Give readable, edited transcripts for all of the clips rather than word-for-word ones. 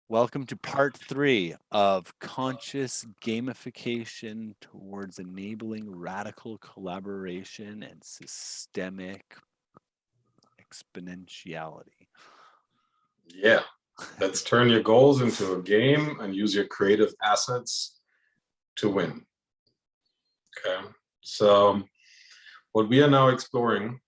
Welcome to part 3 of conscious gamification towards enabling radical collaboration and systemic exponentiality. Yeah, let's turn your goals into a game and use your creative assets to win. Okay, so what we are now exploring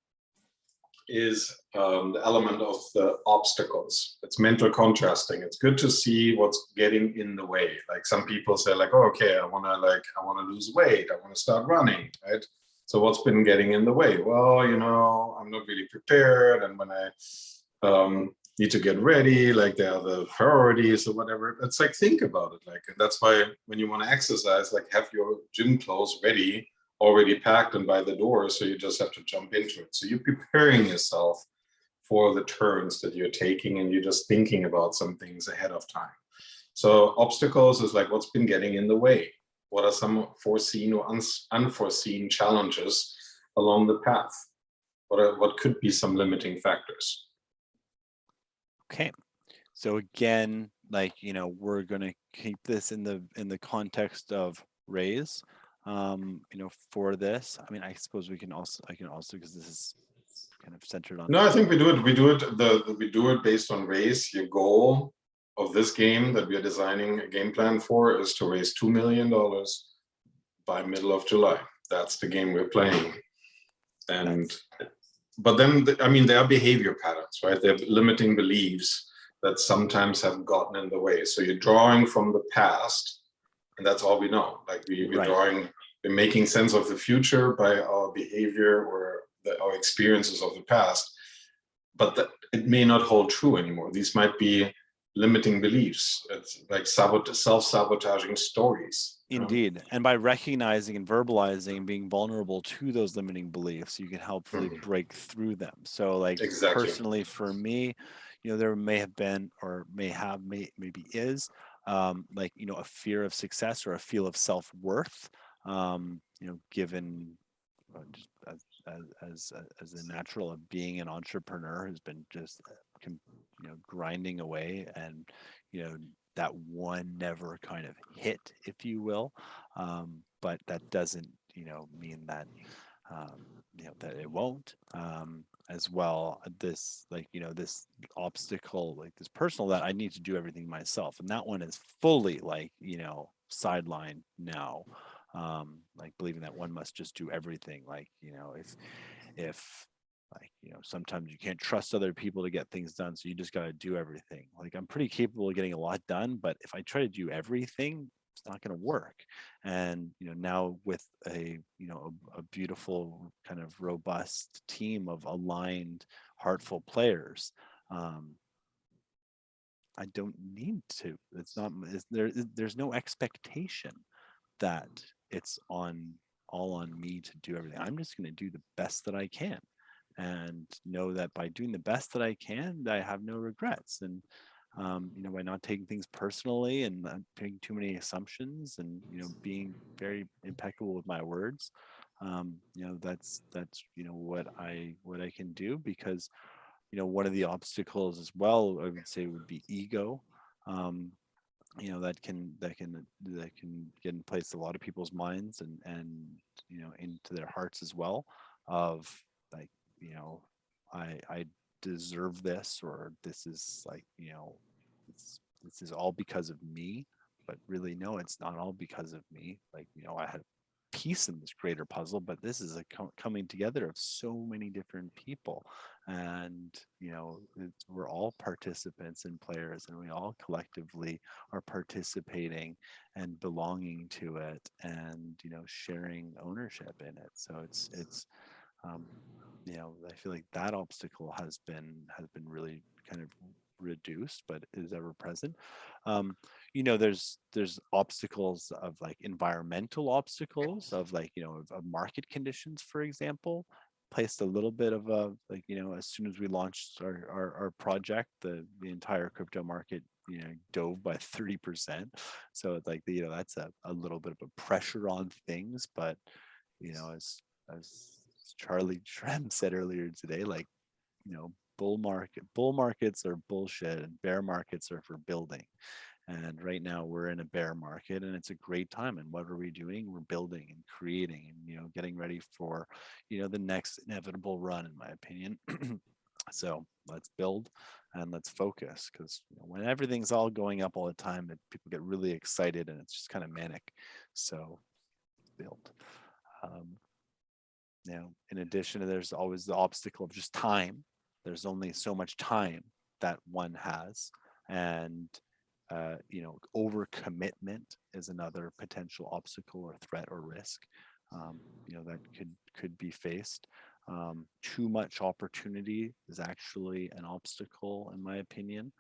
is the element of the obstacles. It's mental contrasting. It's good to see what's getting in the way. Like some people say, like, oh, okay, I want to lose weight. I want to start running, right? So what's been getting in the way? Well, I'm not really prepared, and when I need to get ready, like there are the priorities or whatever. It's like, think about it. Like, and that's why when you want to exercise, like have your gym clothes ready, already packed and by the door. So you just have to jump into it. So you're preparing yourself for the turns that you're taking, and you're just thinking about some things ahead of time. So obstacles is like what's been getting in the way. What are some foreseen or unforeseen challenges along the path? What could be some limiting factors? Okay. So again, we're going to keep this in the context of RAZE. For this, I mean, I suppose I can also because this is kind of centered on. No, I think we do it. We do it based on race. Your goal of this game that we are designing a game plan for is to raise $2 million by middle of July. That's the game we're playing. And but then, I mean, there are behavior patterns, right? There are limiting beliefs that sometimes have gotten in the way. So you're drawing from the past, and that's all we know. Like we're making sense of the future by our behavior or our experiences of the past, but that it may not hold true anymore. These might be limiting beliefs. It's like self-sabotaging stories. Indeed. And by recognizing and verbalizing and being vulnerable to those limiting beliefs, you can helpfully break through them. So like Exactly. personally for me, there may have been or maybe is a fear of success or a feel of self-worth, given just as a natural of being an entrepreneur who's been just grinding away, and that one never kind of hit, if you will. But that doesn't mean that that it won't. As well, this this obstacle, like this personal, that I need to do everything myself, and that one is fully sidelined now. Like believing that one must just do everything, like if sometimes you can't trust other people to get things done, so you just got to do everything. Like I'm pretty capable of getting a lot done, but if I try to do everything, it's not going to work. And now with a beautiful kind of robust team of aligned, heartful players, I don't need to. It's not. There's no expectation that it's all on me to do everything. I'm just going to do the best that I can, and know that by doing the best that I can, I have no regrets. And by not taking things personally and not making too many assumptions, and being very impeccable with my words, that's what I can do. Because one of the obstacles as well, I would say, would be ego. Um, that can get in place a lot of people's minds, and into their hearts as well, of like I deserve this, or this is like this is all because of me. But really, no, it's not all because of me. Like I had piece in this greater puzzle, but this is a coming together of so many different people. And we're all participants and players, and we all collectively are participating and belonging to it, and sharing ownership in it. So it's um, I feel like that obstacle has been really kind of reduced, but is ever present. um there's obstacles of like environmental obstacles, of like of market conditions, for example. Placed a little bit of a, like, as soon as we launched our project, the entire crypto market dove by 30%. So it's like that's a little bit of a pressure on things. But as Charlie Shrem said earlier today, like bull markets are bullshit, and bear markets are for building. And right now we're in a bear market, and it's a great time. And what are we doing? We're building and creating, and getting ready for the next inevitable run, in my opinion. So let's build and let's focus, because when everything's all going up all the time, people get really excited and it's just kind of manic. So build. In addition, there's always the obstacle of just time. There's only so much time that one has, and overcommitment is another potential obstacle or threat or risk that could be faced. Too much opportunity is actually an obstacle, in my opinion.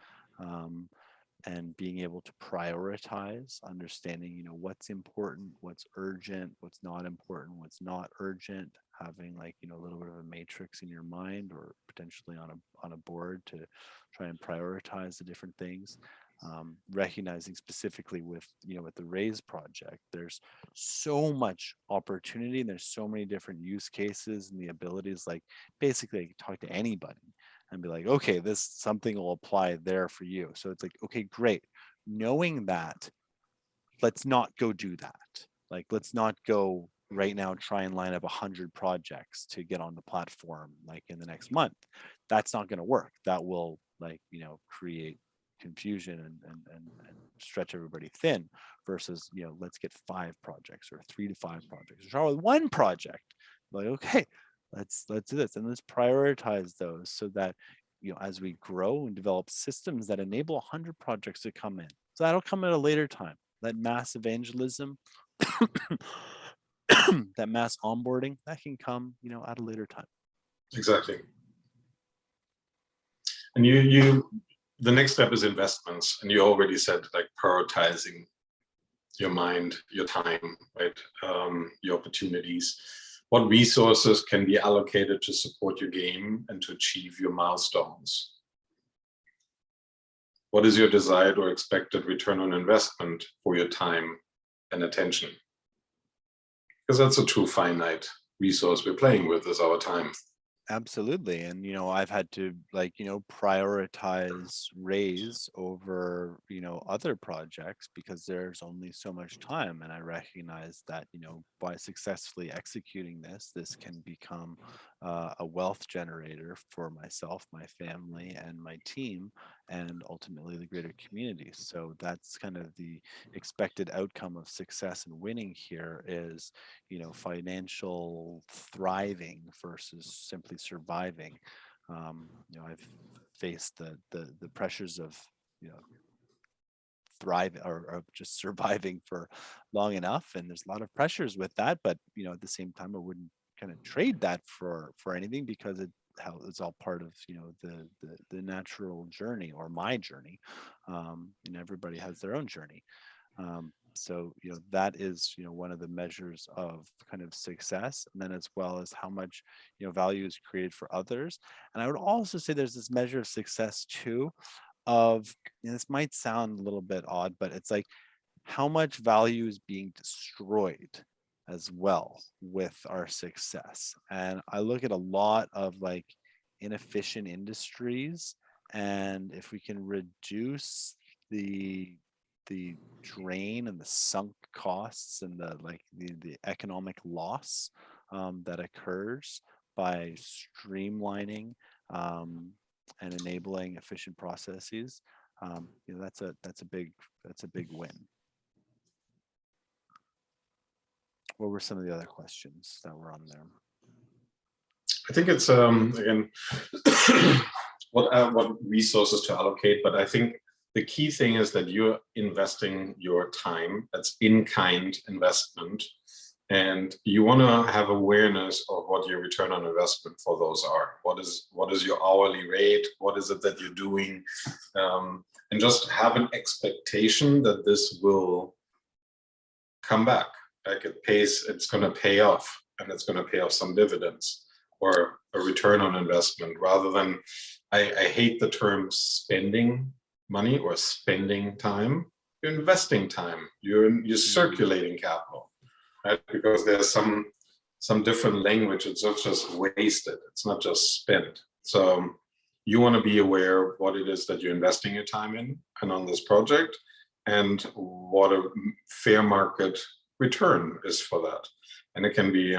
And being able to prioritize, understanding what's important, what's urgent, what's not important, what's not urgent, having a little bit of a matrix in your mind, or potentially on a board, to try and prioritize the different things. Recognizing specifically with the RAZE project, there's so much opportunity, and there's so many different use cases and the abilities. Like, basically, I can talk to anybody and be like, okay, this something will apply there for you. So it's like, okay, great. Knowing that, let's not go do that. Like, let's not go right now try and line up 100 projects to get on the platform like in the next month. That's not going to work. That will create confusion and stretch everybody thin, versus let's get 5 projects or 3 to 5 projects, or start with 1 project. Like, okay, let's do this, and let's prioritize those, so that as we grow and develop systems that enable 100 projects to come in, so that'll come at a later time. That mass evangelism, that mass onboarding, that can come at a later time. Exactly. And you the next step is investments, and you already said, like, prioritizing your mind, your time, right? Your opportunities. What resources can be allocated to support your game and to achieve your milestones? What is your desired or expected return on investment for your time and attention? Because that's a true finite resource we're playing with, is our time. Absolutely. And I've had to prioritize RAZE over other projects, because there's only so much time. And I recognize that by successfully executing this can become a wealth generator for myself, my family, and my team, and ultimately the greater community. So that's kind of the expected outcome of success and winning here, is financial thriving versus simply surviving. I've faced the pressures of thriving, or just surviving for long enough, and there's a lot of pressures with that. But at the same time, I wouldn't kind of trade that for anything, because it's all part of the natural journey, or my journey, and everybody has their own journey. So that is one of the measures of kind of success, and then as well as how much value is created for others. And I would also say there's this measure of success too, of, this might sound a little bit odd, but it's like how much value is being destroyed as well with our success. And I look at a lot of inefficient industries, and if we can reduce the drain and the sunk costs and the economic loss that occurs by streamlining and enabling efficient processes, that's a big win. What were some of the other questions that were on there? I think it's again what resources to allocate, but I think the key thing is that you're investing your time. That's in-kind investment, and you want to have awareness of what your return on investment for those are. What is your hourly rate? What is it that you're doing? And just have an expectation that this will come back. Like, it's going to pay off, and it's going to pay off some dividends, or a return on investment, rather than, I hate the term spending money or spending time. You're investing time. You're circulating capital, right? Because there's some different language. It's not just wasted. It's not just spent. So you want to be aware of what it is that you're investing your time in and on this project, and what a fair market return is for that. And it can be,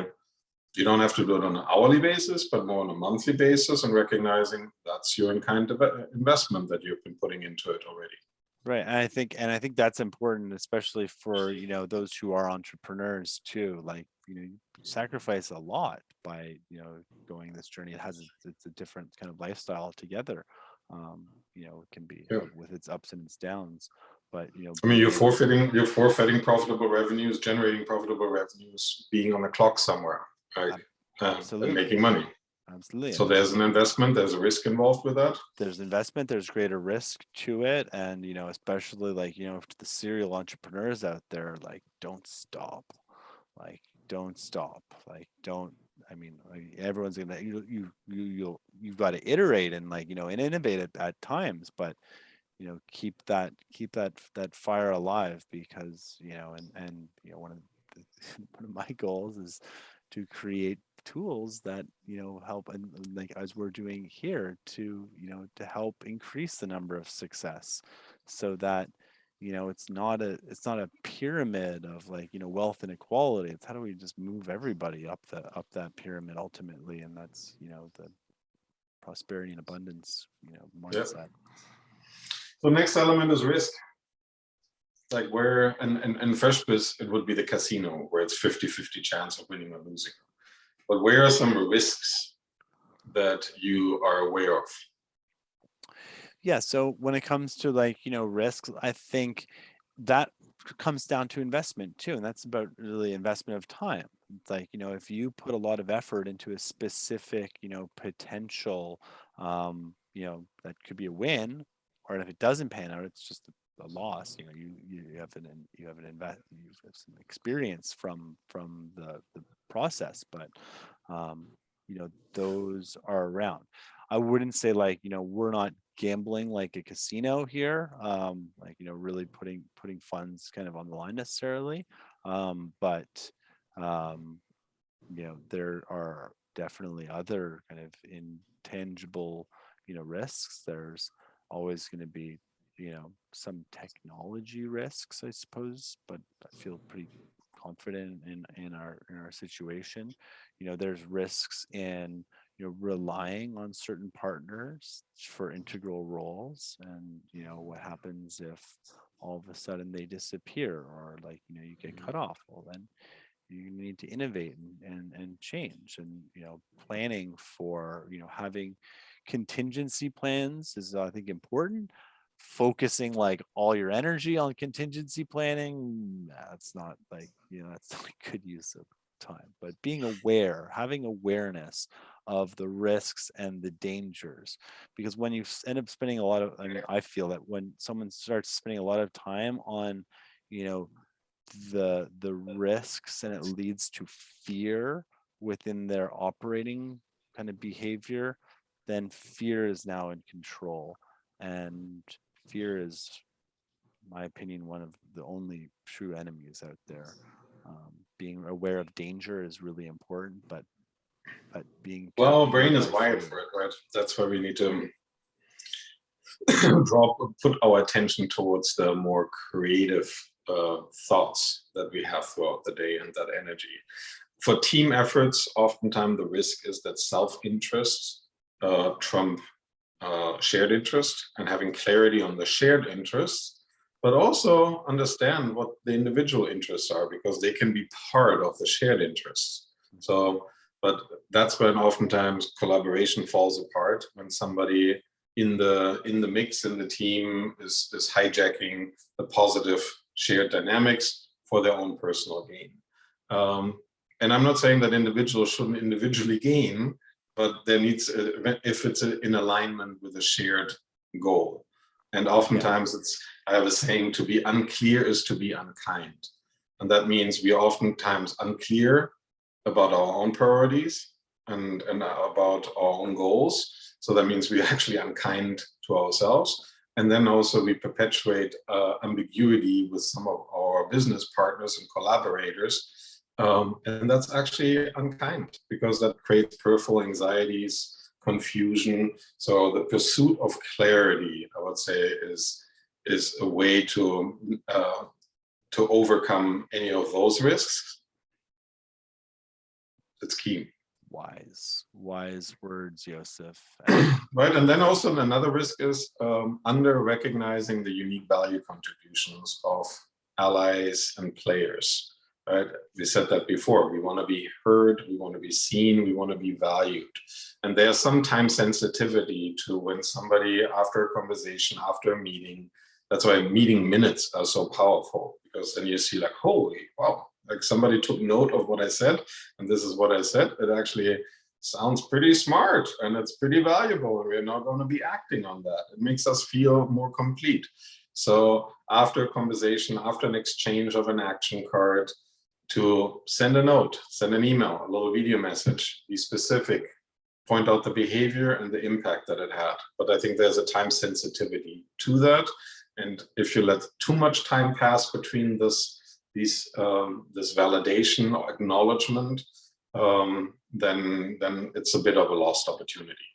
you don't have to do it on an hourly basis, but more on a monthly basis, and recognizing that's your in-kind investment that you've been putting into it already. Right. And I think that's important, especially for, you know, those who are entrepreneurs too. Like, you know, you sacrifice a lot by, you know, going this journey. It's a different kind of lifestyle altogether. You know, it can be Yeah. with its ups and its downs, but, you know, I mean, being you're forfeiting profitable revenues, generating profitable revenues, being on the clock somewhere, right? And absolutely, making money. absolutely. So And there's an investment, there's a risk involved with that. there's investment, there's greater risk to it. And, you know, especially like, you know, to the serial entrepreneurs out there, like, don't stop. Like, don't stop. Like, don't, I mean, like, everyone's gonna, you've got to iterate and, like, you know, and innovate at times, but, you know, keep that fire alive, because, you know, and, you know, one of my goals is to create tools that, you know, help, and like as we're doing here, to, you know, to help increase the number of success, so that, you know, it's not a pyramid of, like, you know, wealth inequality. It's how do we just move everybody up that pyramid ultimately, and that's, you know, the prosperity and abundance, you know, Yeah. mindset. So next element is risk. Like where, and fresh biz, it would be the casino where it's 50-50 chance of winning or losing. But where are some risks that you are aware of? Yeah, so when it comes to, like, you know, risks, I think that comes down to investment too, and that's about really investment of time. It's like, you know, if you put a lot of effort into a specific, you know, potential, you know, that could be a win, or if it doesn't pan out, it's just a loss. You know, you have you have some experience from the process, but you know, those are around. I wouldn't say, like, you know, we're not gambling like a casino here, like, you know, really putting funds kind of on the line necessarily, but you know, there are definitely other kind of intangible, you know, risks. There's always going to be, you know, some technology risks, I suppose, but I feel pretty confident in our situation. You know, there's risks in, you know, relying on certain partners for integral roles, and, you know, what happens if all of a sudden they disappear, or, like, you know, you get cut off. Well, then you need to innovate and change, and, you know, planning for, you know, having contingency plans is, I think, important. Focusing like all your energy on contingency planning, that's not, like, you know, that's not a good use of time. But being aware, having awareness of the risks and the dangers, because when you end up spending a lot of, I mean, I feel that when someone starts spending a lot of time on, you know, the risks, and it leads to fear within their operating kind of behavior, then fear is now in control. And fear is, in my opinion, one of the only true enemies out there. Being aware of danger is really important, but being Well, captivated brain is by wired fear. for it, right? That's why we need to put our attention towards the more creative thoughts that we have throughout the day, and that energy. For team efforts, oftentimes the risk is that self-interest trump shared interest, and having clarity on the shared interests, but also understand what the individual interests are, because they can be part of the shared interests. So, but that's when oftentimes collaboration falls apart, when somebody in the mix in the team is hijacking the positive shared dynamics for their own personal gain. And I'm not saying that individuals shouldn't individually gain, but there needs, if it's in alignment with a shared goal. And oftentimes I have a saying, to be unclear is to be unkind. And that means we are oftentimes unclear about our own priorities and about our own goals. So that means we're actually unkind to ourselves. And then also we perpetuate ambiguity with some of our business partners and collaborators. And that's actually unkind, because that creates peripheral anxieties, confusion. So the pursuit of clarity, I would say, is a way to overcome any of those risks. It's key. Wise words, Yosef. Right, and then also another risk is under recognizing the unique value contributions of allies and players. Right, we said that before. We want to be heard, we want to be seen, we want to be valued, and there's some time sensitivity to when somebody, after a conversation, after a meeting. That's why meeting minutes are so powerful, because then you see like, holy wow, like somebody took note of what I said, and this is what I said. It actually sounds pretty smart and it's pretty valuable, and we're not going to be acting on that. It makes us feel more complete. So after a conversation, after an exchange of an action card, to send a note, send an email, a little video message, be specific, point out the behavior and the impact that it had. But I think there's a time sensitivity to that. And if you let too much time pass between this validation or acknowledgement, then it's a bit of a lost opportunity.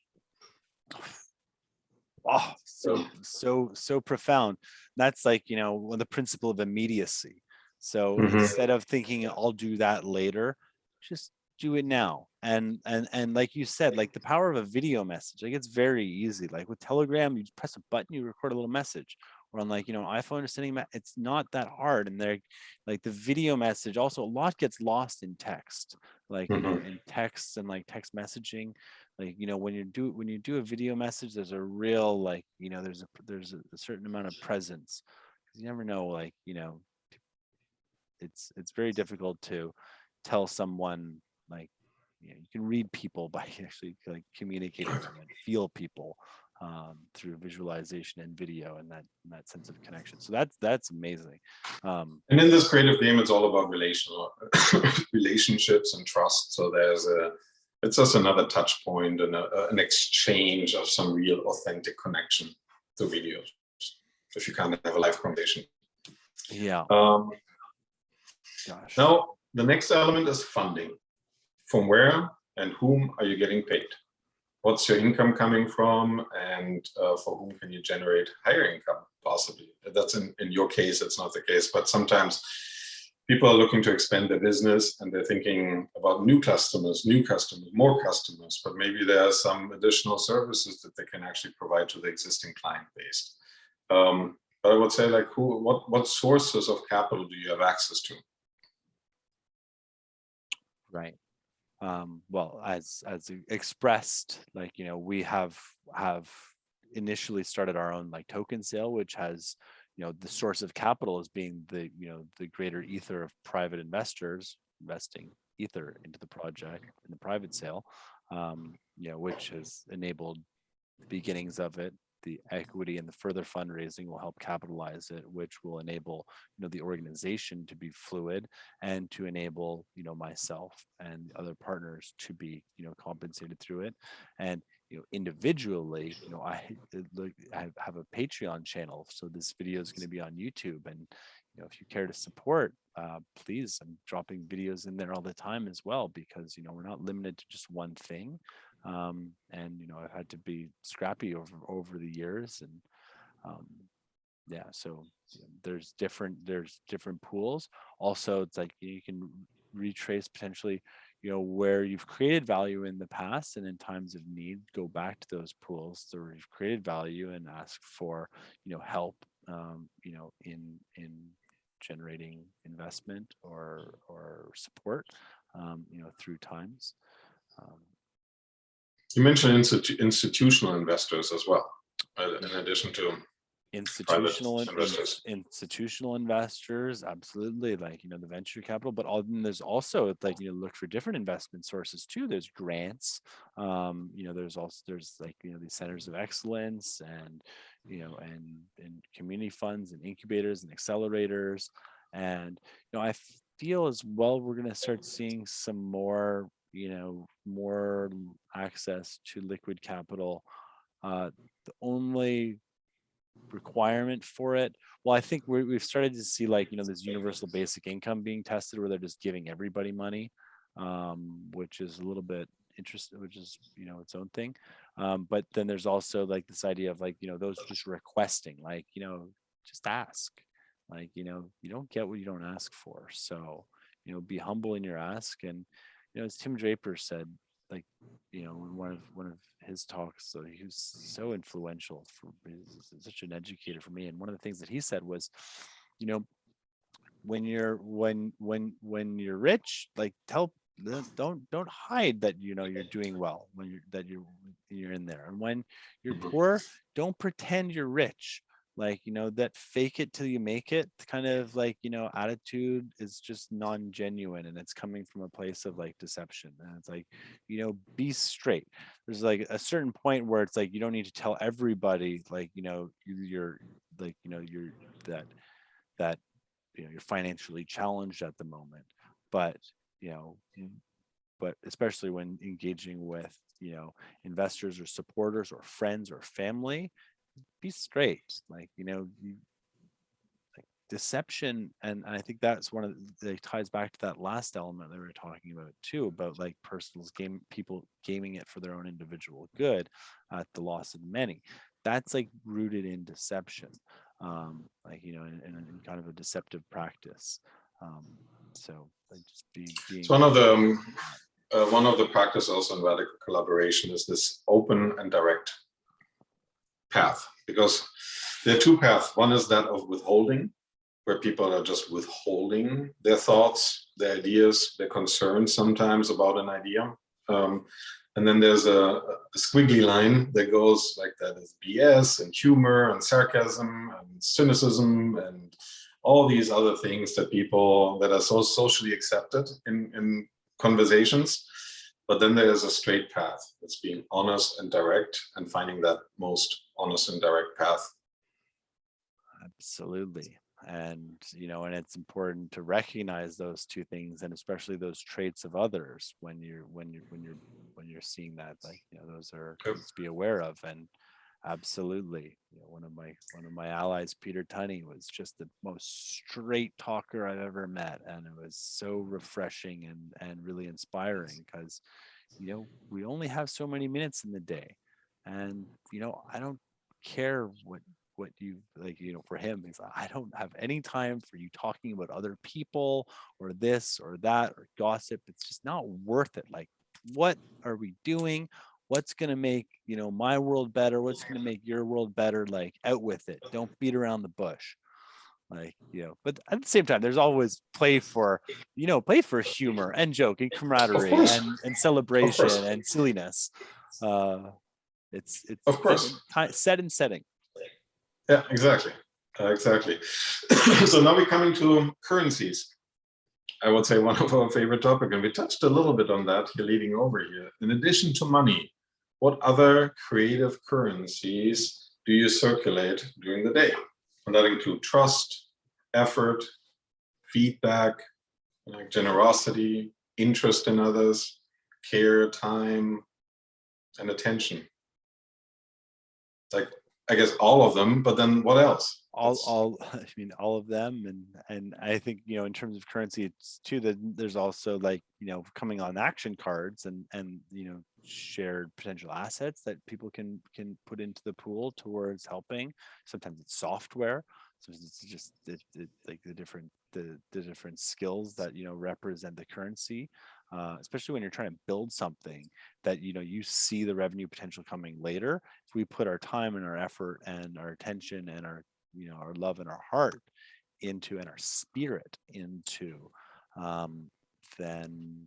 Oh, so profound. That's like, the principle of immediacy. So instead of thinking I'll do that later, just do it now. And like you said, like the power of a video message, like it's very easy. Like with Telegram, you just press a button, you record a little message. Or on like, iPhone or sending, it's not that hard. And they're like the video message, also a lot gets lost in text, like, in texts and like text messaging. Like, when you do a video message, there's a real, like, there's a certain amount of presence. You never know, like, it's very difficult to tell someone, like, you can read people by actually like communicating with them and feel people through visualization and video, and that sense of connection. So that's amazing. And in this creative game, it's all about relationships and trust. So it's just another touch point and an exchange of some real authentic connection to videos, if you can't have a live conversation. Yeah. Gosh. Now, the next element is funding. From where and whom are you getting paid? What's your income coming from, and for whom can you generate higher income, possibly? That's in your case, it's not the case, but sometimes people are looking to expand their business and they're thinking about new customers, more customers, but maybe there are some additional services that they can actually provide to the existing client base. But I would say, like, what sources of capital do you have access to? Right. Well, as expressed, like, we have initially started our own like token sale, which has, the source of capital as being the, the greater ether of private investors investing ether into the project in the private sale, which has enabled the beginnings of it. The equity and the further fundraising will help capitalize it, which will enable, the organization to be fluid and to enable, myself and other partners to be, compensated through it. And, individually, I have a Patreon channel, so this video is going to be on YouTube. And, if you care to support, please, I'm dropping videos in there all the time as well, because, we're not limited to just one thing. And I've had to be scrappy over the years, and so there's different pools. Also, it's like you can retrace potentially, where you've created value in the past, and in times of need, go back to those pools where you've created value and ask for, help, in generating investment or support, through times. You mentioned institutional investors as well, in addition to institutional investors, absolutely, like, the venture capital. But there's also, like, look for different investment sources too. There's grants, there's like, these centers of excellence, and and community funds and incubators and accelerators. And I feel as well we're going to start seeing some more more access to liquid capital. The only requirement for it, well, I think we've started to see, like, this universal basic income being tested, where they're just giving everybody money, which is a little bit interesting, which is its own thing. But then there's also like this idea of like, those just requesting, like, just ask. Like, you don't get what you don't ask for. So, be humble in your ask. And, as Tim Draper said, like, in one of his talks, so he was so influential for such an educator for me. And one of the things that he said was, you know, when you're rich, like don't hide that you're doing well when you're in there. And when you're Mhm. poor, don't pretend you're rich. Like, that fake it till you make it kind of like, attitude is just non-genuine, and it's coming from a place of like deception. And it's like, be straight. There's like a certain point where it's like you don't need to tell everybody like, you're like, you're that you're financially challenged at the moment. But you know but especially when engaging with investors or supporters or friends or family, be straight. Like, like deception. And I think that's one of the ties back to that last element that we were talking about too, about like personal people gaming it for their own individual good at the loss of many. That's like rooted in deception, like, in kind of a deceptive practice. um so like just It's being one of the practice also in radical collaboration is this open and direct path, because there are two paths. One is that of withholding, where people are just withholding their thoughts, their ideas, their concerns sometimes about an idea. And then there's a squiggly line that goes like that is BS and humor and sarcasm and cynicism and all these other things that people that are so socially accepted in conversations. But then there is a straight path. It's being honest and direct and finding that most honest and direct path. Absolutely. And and it's important to recognize those two things, and especially those traits of others when you're seeing that, like, those are Yep. things to be aware of. And absolutely, one of my allies, Peter Tunney, was just the most straight talker I've ever met, and it was so refreshing and really inspiring, because we only have so many minutes in the day. And I don't care what you like, for him, he's like, I don't have any time for you talking about other people or this or that or gossip. It's just not worth it. Like, what are we doing? What's going to make my world better? What's going to make your world better? Like, out with it. Don't beat around the bush. Like, but at the same time, there's always play for humor and joke and Of camaraderie course, and of celebration course, and silliness. uh of it's course. set and setting. Yeah, exactly. Exactly. So now we're coming to currencies. I would say one of our favorite topic, and we touched a little bit on that here leading over here. In addition to money, what other creative currencies do you circulate during the day? And that include trust, effort, feedback, like generosity, interest in others, care, time, and attention. Like, I guess all of them, but then what else? All I mean, all of them. And I think, in terms of currency, it's too that there's also like, coming on action cards and shared potential assets that people can put into the pool towards helping. Sometimes it's software. So it's just like the different skills that represent the currency, especially when you're trying to build something that you see the revenue potential coming later. If we put our time and our effort and our attention and our love and our heart into, and our spirit into, then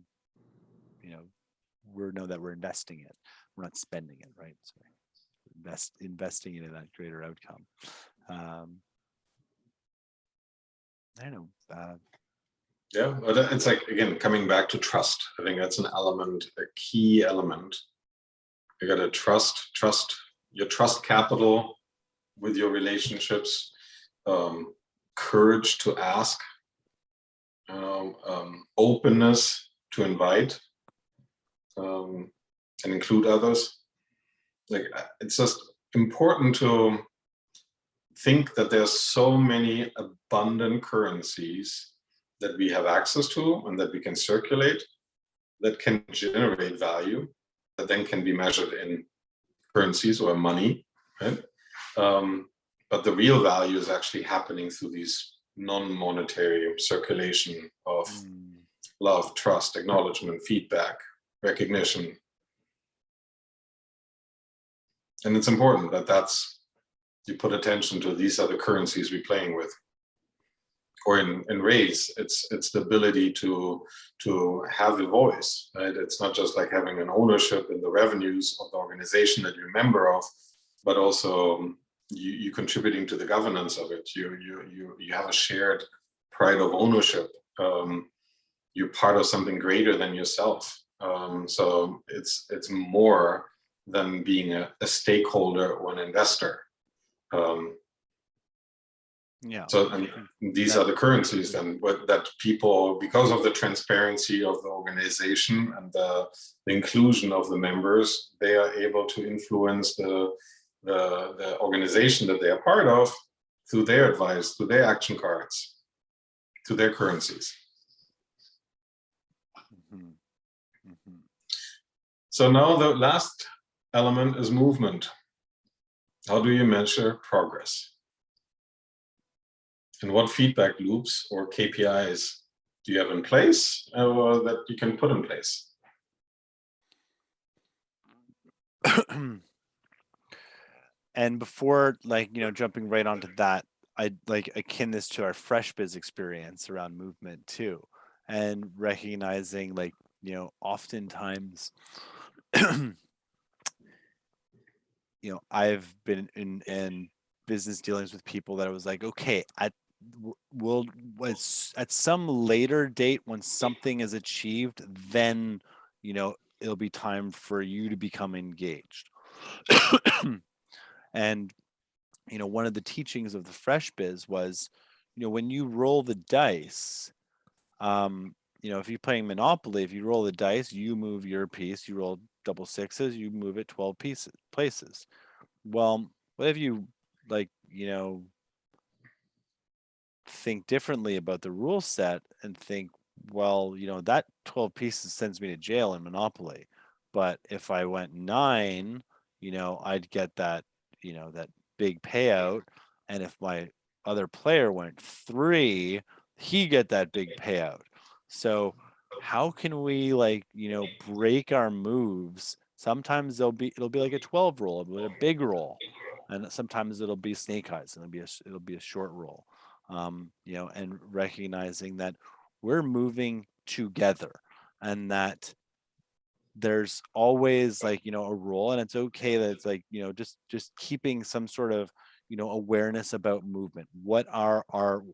we know that we're investing it. We're not spending it, right? So investing it in that greater outcome. I don't know. Yeah, but it's like, again, coming back to trust. I think that's an element, a key element. You got to trust your trust capital with your relationships, courage to ask, openness to invite and include others. Like, it's just important to think that there's so many abundant currencies that we have access to and that we can circulate, that can generate value, that then can be measured in currencies or money, right? But the real value is actually happening through these non-monetary circulation of love, trust, acknowledgement, feedback, recognition. And it's important that you put attention to these are the currencies we're playing with. Or in RAZE, it's the ability to have a voice, right? It's not just like having an ownership in the revenues of the organization that you're a member of, but also you contributing to the governance of it. You have a shared pride of ownership. You're part of something greater than yourself. So it's more than being a stakeholder or an investor. So these are the currencies then, that people, because of the transparency of the organization and the inclusion of the members, they are able to influence the organization that they are part of through their advice, through their action cards, to their currencies. So now the last element is movement. How do you measure progress? And what feedback loops or KPIs do you have in place or that you can put in place? And before, jumping right onto that, I'd akin this to our fresh biz experience around movement too, and recognizing oftentimes, I've been in business dealings with people that I was like, okay, at some later date when something is achieved, then it'll be time for you to become engaged. And one of the teachings of the fresh biz was, when you roll the dice, if you're playing Monopoly, if you roll the dice, you move your piece. You roll double sixes, you move it 12 places. Well, what if you think differently about the rule set and think, well, that 12 pieces sends me to jail in Monopoly, but if I went 9, I'd get that that big payout, and if my other player went 3, he get that big payout. So how can we break our moves? Sometimes it'll be like a 12 roll, it'll be a big roll, and sometimes it'll be snake eyes, and it'll be a short roll. And recognizing that we're moving together, and that there's always a role, and it's okay that it's just keeping some sort of awareness about movement. What are our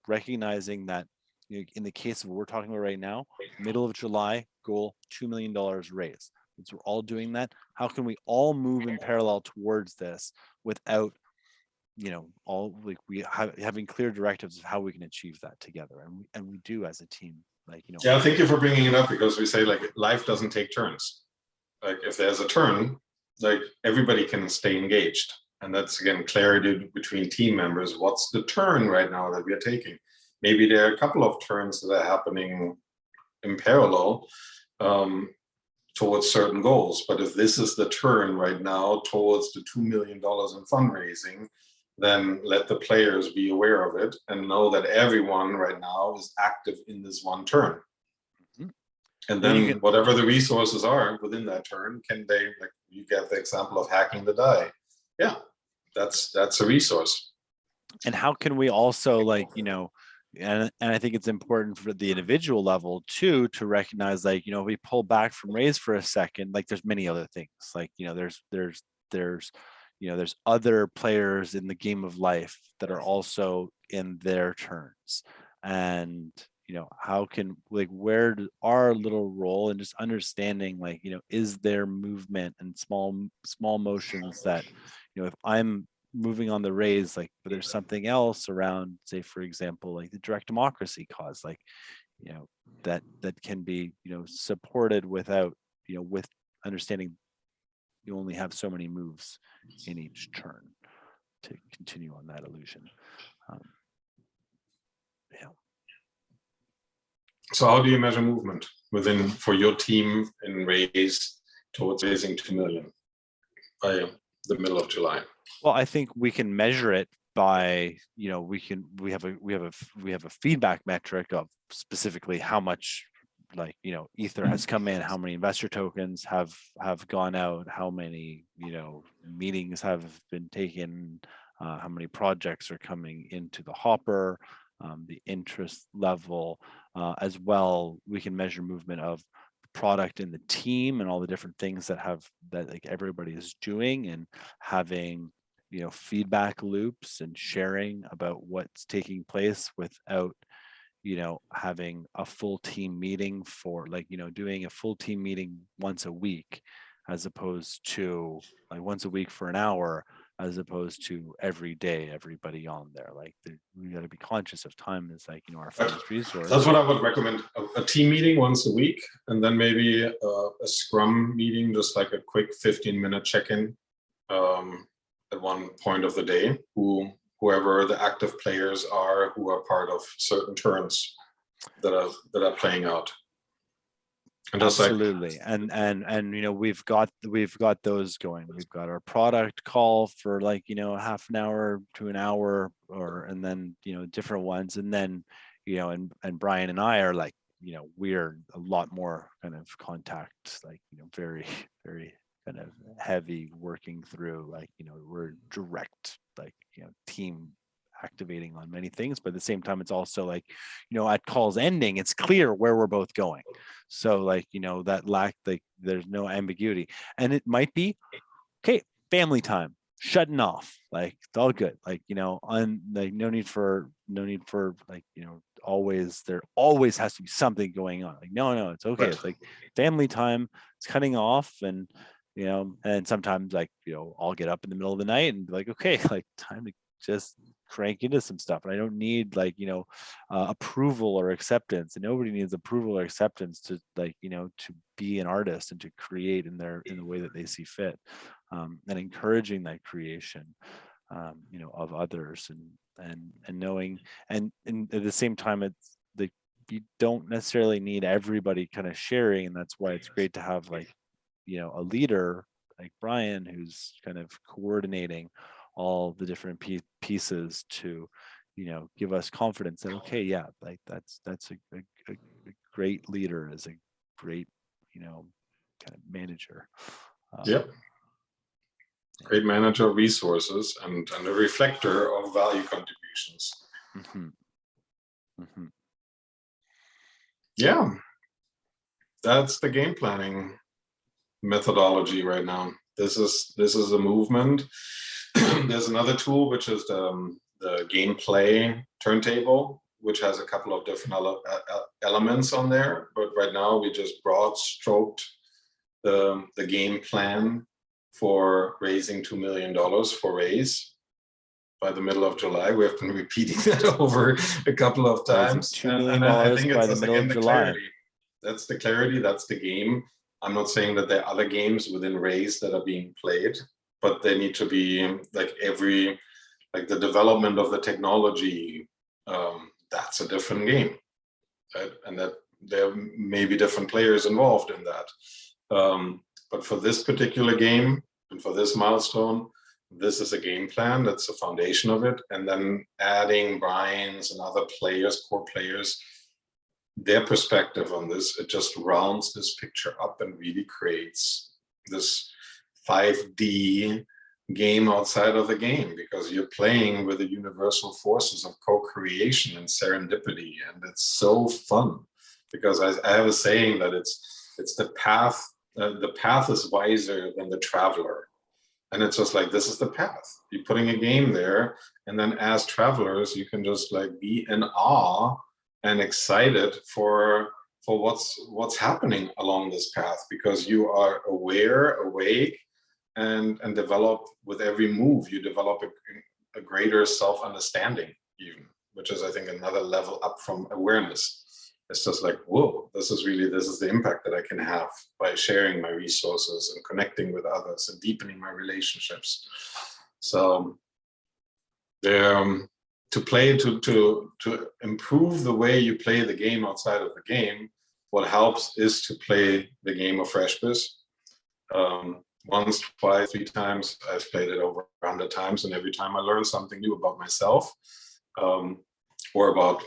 recognizing that in the case of what we're talking about right now, middle of July goal, $2 million raised. Since we're all doing that, how can we all move in parallel towards this without all having clear directives of how we can achieve that together, and we do as a team. Yeah, thank you for bringing it up, because we say life doesn't take turns. If there's a turn, everybody can stay engaged, and that's again clarity between team members. What's the turn right now that we are taking? Maybe there are a couple of turns that are happening in parallel towards certain goals, but if this is the turn right now towards the $2 million in fundraising, then let the players be aware of it and know that everyone right now is active in this one turn. And then whatever the resources are within that turn, can they, you get the example of hacking the die. Yeah, that's a resource. And how can we also and I think it's important for the individual level too, to recognize we pull back from RAZE for a second, there's many other things, there's other players in the game of life that are also in their turns, and how can where our little role, and just understanding is there movement and small motions that if I'm moving on the RAZE, but there's something else around, say for example the direct democracy cause, that can be supported without with understanding you only have so many moves in each turn to continue on that illusion. So how do you measure movement for your team in RAZE towards raising 2 million? by the middle of July? Well, I think we can measure it by, we have a feedback metric of specifically how much, like, ether has come in, how many investor tokens have gone out, how many, meetings have been taken, how many projects are coming into the hopper, the interest level, as well. We can measure movement of product in the team and all the different things that like everybody is doing, and having feedback loops and sharing about what's taking place without having a full team meeting for, like, doing a full team meeting once a week, as opposed to like once a week for an hour, as opposed to every day everybody on there. Like, we got to be conscious of time as, like, our first resource. That's what I would recommend: a team meeting once a week, and then maybe a scrum meeting, just like a quick 15-minute check-in at one point of the day, whoever the active players are who are part of certain turns that are playing out. And just absolutely, and we've got those going. We've got our product call for, like, half an hour to an hour, and then different ones, and then and Brian and I are, like, we're a lot more kind of contact, like, very very kind of heavy, working through, like, we're direct, like, team activating on many things, but at the same time it's also like, at calls ending, it's clear where we're both going. So, like, that lack, like, there's no ambiguity, and it might be okay, family time, shutting off, like, it's all good, like, on, like, no need for like, always, there always has to be something going on, like, no, it's okay, it's like family time, it's cutting off. And and sometimes, like, I'll get up in the middle of the night and be like, okay, like, time to just crank into some stuff, and I don't need, like, approval or acceptance, and nobody needs approval or acceptance to, like, to be an artist and to create in the way that they see fit, and encouraging that creation, of others, and knowing, and at the same time, it's like, you don't necessarily need everybody kind of sharing, and that's why it's great to have, like, a leader like Brian, who's kind of coordinating all the different pieces to give us confidence that, okay, yeah, like, that's a great leader, is a great kind of manager. Yeah, great manager of resources, and a reflector of value contributions. Yeah, that's the game planning methodology right now. This is a movement. There's another tool, which is the gameplay turntable, which has a couple of different elements on there. But right now, we just broad stroked the game plan for raising $2 million for RAZE by the middle of July. We have been repeating that over a couple of times. $2 million I think by it's the middle of July. Clarity. That's the clarity. That's the game. I'm not saying that there are other games within RAZE that are being played, but they need to be like like the development of the technology. That's a different game, right? And that there may be different players involved in that. But for this particular game and for this milestone, this is a game plan. That's the foundation of it. And then adding Brian's and other players, core players, their perspective on this, it just rounds this picture up and really creates this 5D game outside of the game, because you're playing with the universal forces of co-creation and serendipity, and it's so fun. Because I have a saying that it's the path. The path is wiser than the traveler, and it's just like, this is the path. You're putting a game there, and then as travelers, you can just, like, be in awe and excited for what's happening along this path, because you are aware, awake, and develop with every move. You develop a greater self-understanding, even, which is, I think, another level up from awareness. It's just like, whoa, this is the impact that I can have by sharing my resources and connecting with others and deepening my relationships. So to improve the way you play the game outside of the game, what helps is to play the game of FreshBiz. once, twice, 3 times. I've played it over 100 times, and every time I learn something new about myself, or about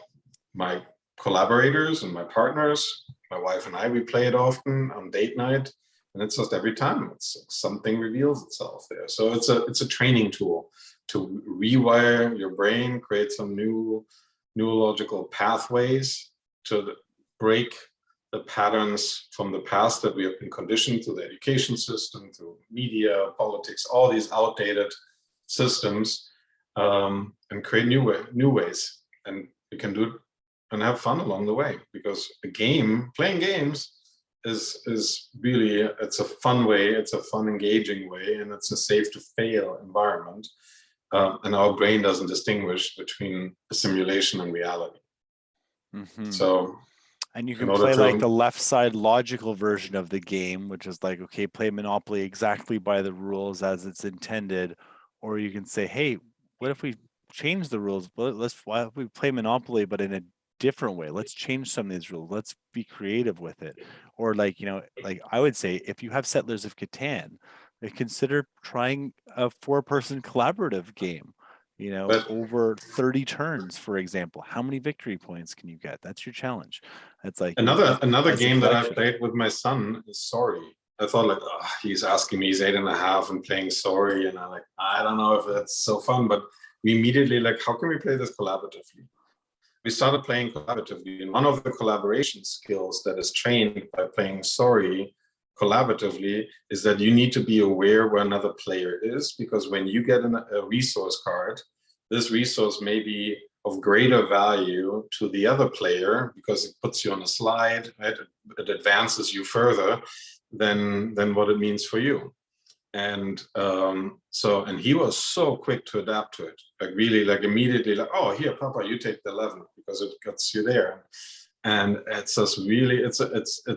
my collaborators and my partners. My wife and I, we play it often on date night, and it's just every time something reveals itself there. So it's a training tool to rewire your brain, create some new neurological pathways to break the patterns from the past that we have been conditioned through the education system, through media, politics, all these outdated systems, and create new ways. And we can do it and have fun along the way, because playing games is really, it's a fun way, it's a fun, engaging way, and it's a safe to fail environment. And our brain doesn't distinguish between a simulation and reality. Mm-hmm. So, and you can play like the left side logical version of the game, which is like, okay, play Monopoly exactly by the rules as it's intended. Or you can say, hey, what if we change the rules? Well, why don't we play Monopoly, but in a different way? Let's change some of these rules. Let's be creative with it. Or like, like I would say, if you have Settlers of Catan, consider trying a 4-person collaborative game. Over 30 turns, for example. How many victory points can you get? That's your challenge. That's like another game that I played with my son is Sorry. I thought like, oh, he's asking me, he's 8.5 and playing Sorry, and I'm like, I don't know if that's so fun, but we immediately like, how can we play this collaboratively? We started playing collaboratively, and one of the collaboration skills that is trained by playing Sorry collaboratively is that you need to be aware where another player is, because when you get a resource card, this resource may be of greater value to the other player because it puts you on a slide, right? It advances you further than what it means for you. And and he was so quick to adapt to it, like really, like immediately, like, oh, here, Papa, you take the 11 because it gets you there. And it's just really, it's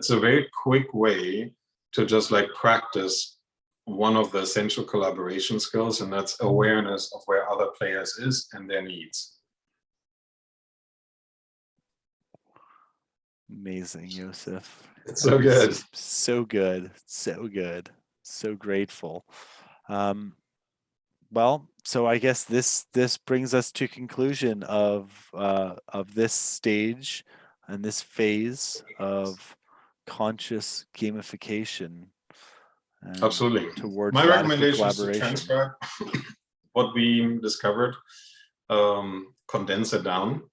a very quick way to just like practice one of the essential collaboration skills, and that's awareness of where other players is and their needs. Amazing, Yosef. It's so good. So good. So good. So grateful. Well, so I guess this brings us to conclusion of this stage and this phase of conscious gamification. Absolutely. Towards my recommendation is to collaboration. transcribe what we discovered, condense it down,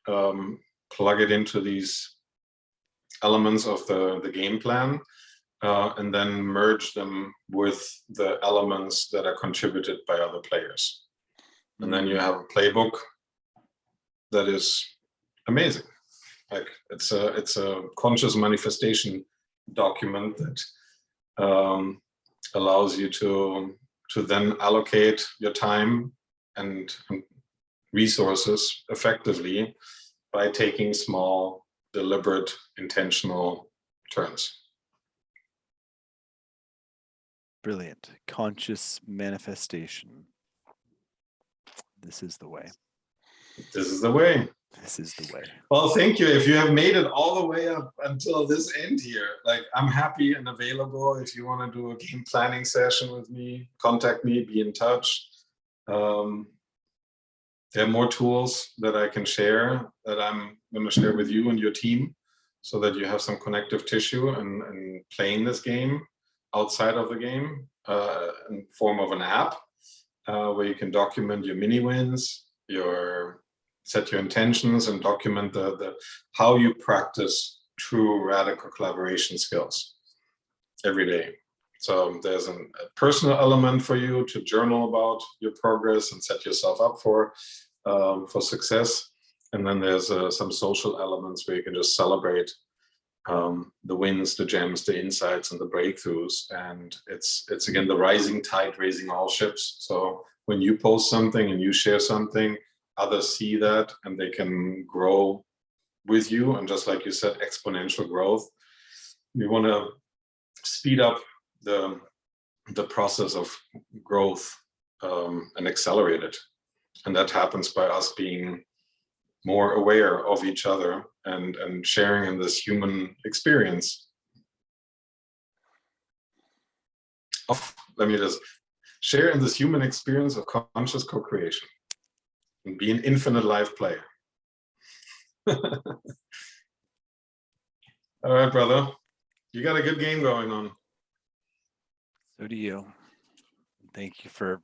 plug it into these elements of the game plan, and then merge them with the elements that are contributed by other players. And then you have a playbook that is amazing. Like it's a conscious manifestation document that allows you to then allocate your time and resources effectively by taking small, deliberate, intentional turns. Brilliant. Conscious manifestation. This is the way. This is the way. This is the way. Well, thank you. If you have made it all the way up until this end here, like I'm happy and available. If you want to do a game planning session with me, contact me, be in touch. There are more tools that I can share that I'm going to share with you and your team so that you have some connective tissue and playing this game outside of the game in form of an app where you can document your mini wins, set your intentions, and document the how you practice true radical collaboration skills every day. So there's a personal element for you to journal about your progress and set yourself up for success. And then there's some social elements where you can just celebrate the wins, the gems, the insights, and the breakthroughs. And it's again the rising tide raising all ships. So when you post something and you share something, others see that and they can grow with you. And just like you said, exponential growth. We want to speed up the process of growth and accelerate it. And that happens by us being more aware of each other and sharing in this human experience. let me just share in this human experience of conscious co-creation and be an infinite life player. All right, brother. You got a good game going on. So do you. Thank you for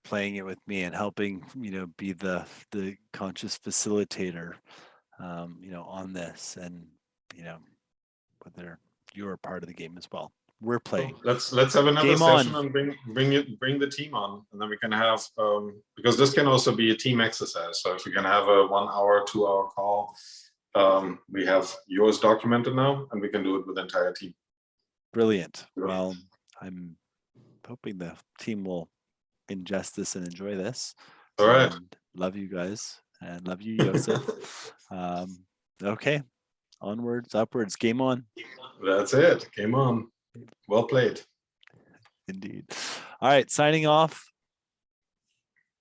playing it with me and helping, be the conscious facilitator, on this, and, whether you're a part of the game as well. We're playing. Let's have another Game session on. and bring the team on, and then we can have because this can also be a team exercise. So if we can have a 1 hour, 2 hour call, we have yours documented now, and we can do it with the entire team. Brilliant. Well, I'm hoping the team will ingest this and enjoy this. All right. And love you guys, and love you, Yosef. Okay. Onwards, upwards. Game on. That's it. Game on. Well played. Indeed. All right. Signing off.